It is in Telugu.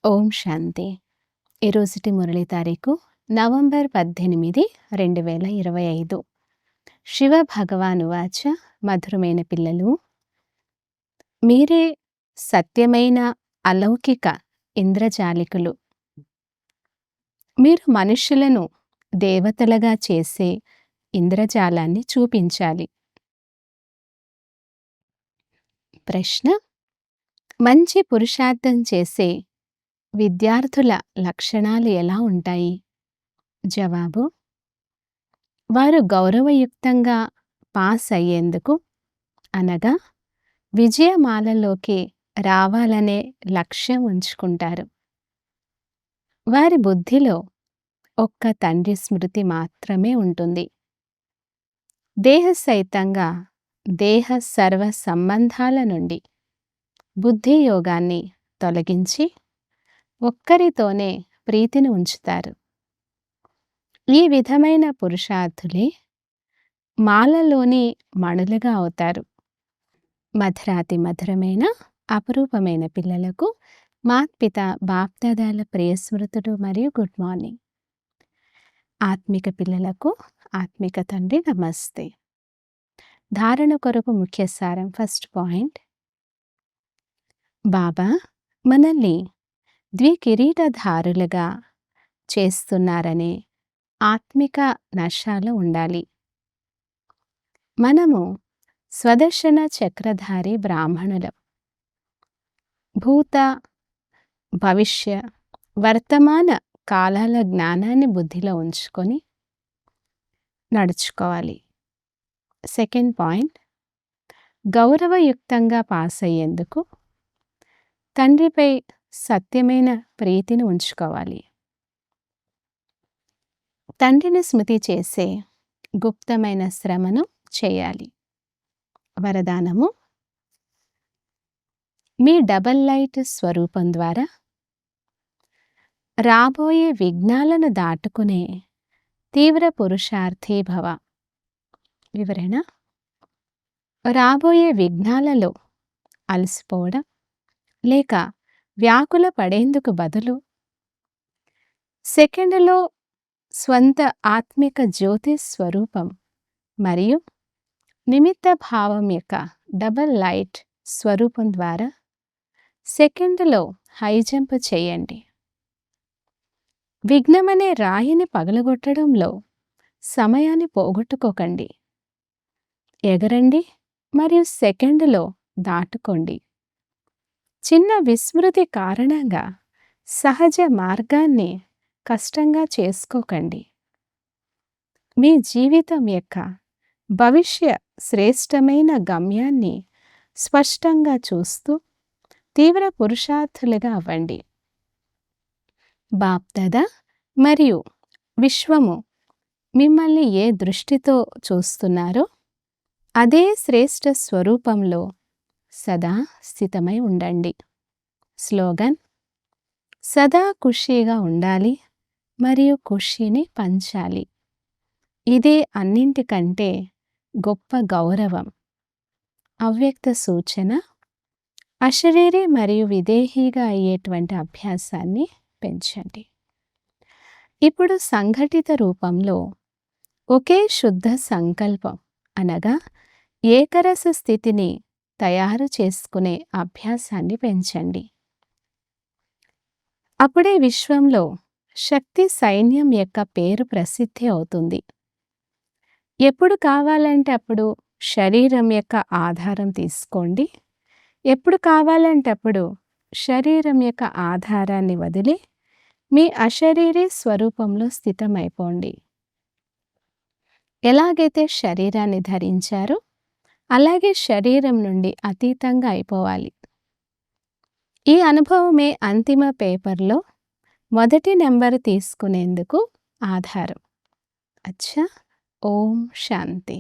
ఓం శాంతి. ఈరోజుటి మురళి తారీఖు నవంబర్ 18, 2025. శివ భగవానువాచ. మధురమైన పిల్లలు, మీరే సత్యమైన అలౌకిక ఇంద్రజాలికులు. మీరు మనుష్యులను దేవతలుగా చేసే ఇంద్రజాలాన్ని చూపించాలి. ప్రశ్న: మంచి పురుషార్థం చేసే విద్యార్థుల లక్షణాలు ఎలా ఉంటాయి? జవాబు: వారు గౌరవయుక్తంగా పాస్ అయ్యేందుకు అనగా విజయమాలలోకి రావాలనే లక్ష్యం ఉంచుకుంటారు. వారి బుద్ధిలో ఒక్క తండ్రి స్మృతి మాత్రమే ఉంటుంది. దేహసహితంగా దేహ సర్వ సంబంధాల నుండి బుద్ధి యోగాన్ని తొలగించి ఒక్కరితోనే ప్రీతిని ఉంచుతారు. ఈ విధమైన పురుషార్థులే మాలలోని మణులుగా అవుతారు. మధురాతి మధురమైన అపురూపమైన పిల్లలకు మాత్పిత బాప్దాదాల ప్రియస్మృతులు మరియు గుడ్ మార్నింగ్. ఆత్మిక పిల్లలకు ఆత్మిక తండ్రి నమస్తే. ధారణ కొరకు ముఖ్య సారం. ఫస్ట్ పాయింట్: బాబా మనల్ని ద్వికిరీటధారులుగా చేస్తున్నారనే ఆత్మిక నశాలో ఉండాలి. మనము స్వదర్శన చక్రధారి బ్రాహ్మణులం. భూత భవిష్య వర్తమాన కాలాల జ్ఞానాన్ని బుద్ధిలో ఉంచుకొని నడుచుకోవాలి. సెకండ్ పాయింట్: గౌరవయుక్తంగా పాస్ అయ్యేందుకు తండ్రిపై సత్యమైన ప్రీతిని ఉంచుకోవాలి. తండ్రిని స్మృతి చేసే గుప్తమైన శ్రమను చేయాలి. వరదానము: మీ డబల్ లైట్ స్వరూపం ద్వారా రాబోయే విఘ్నాలను దాటుకునే తీవ్ర పురుషార్థి భవ. వివరణ: రాబోయే విఘ్నాలలో అలసిపోవడం లేక వ్యాకుల పడేందుకు బదులు సెకండ్లో స్వంత ఆత్మిక జ్యోతి స్వరూపం మరియు నిమిత్త భావం యొక్క డబల్ లైట్ స్వరూపం ద్వారా సెకండ్లో హై జంప్ చేయండి. విఘ్నమనే రాయిని పగలగొట్టడంలో సమయాన్ని పోగొట్టుకోకండి. ఎగరండి మరియు సెకండ్లో దాటుకోండి. చిన్న విస్మృతి కారణంగా సహజ మార్గాన్ని కష్టంగా చేసుకోకండి. మీ జీవితం యొక్క భవిష్య శ్రేష్టమైన గమ్యాన్ని స్పష్టంగా చూస్తూ తీవ్ర పురుషార్థులుగా అవ్వండి. బాప్దాదా మరియు విశ్వము మిమ్మల్ని ఏ దృష్టితో చూస్తున్నారో అదే శ్రేష్ఠ స్వరూపంలో సదా స్థితమై ఉండండి. స్లోగన్: సదా ఖుషీగా ఉండాలి మరియు ఖుషీని పంచాలి. ఇదే అన్నింటికంటే గొప్ప గౌరవం. అవ్యక్త సూచన: అశరీరి మరియు విదేహీగా అయ్యేటువంటి అభ్యాసాన్ని పెంచండి. ఇప్పుడు సంఘటిత రూపంలో ఒకే శుద్ధ సంకల్పం అనగా ఏకరస స్థితిని తయారు చేసుకునే అభ్యాసాన్ని పెంచండి. అప్పుడే విశ్వంలో శక్తి సైన్యం యొక్క పేరు ప్రసిద్ధి అవుతుంది. ఎప్పుడు కావాలంటే అప్పుడు శరీరం యొక్క ఆధారం తీసుకోండి. ఎప్పుడు కావాలంటే అప్పుడు శరీరం యొక్క ఆధారాన్ని వదిలి మీ అశరీరీ స్వరూపంలో స్థితమైపోండి. ఎలాగైతే శరీరాన్ని ధరించారో అలాగే శరీరం నుండి అతీతంగా అయిపోవాలి. ఈ అనుభవమే అంతిమ పేపర్లో మొదటి నెంబర్ తీసుకునేందుకు ఆధారం. అచ్చా. ఓం శాంతి.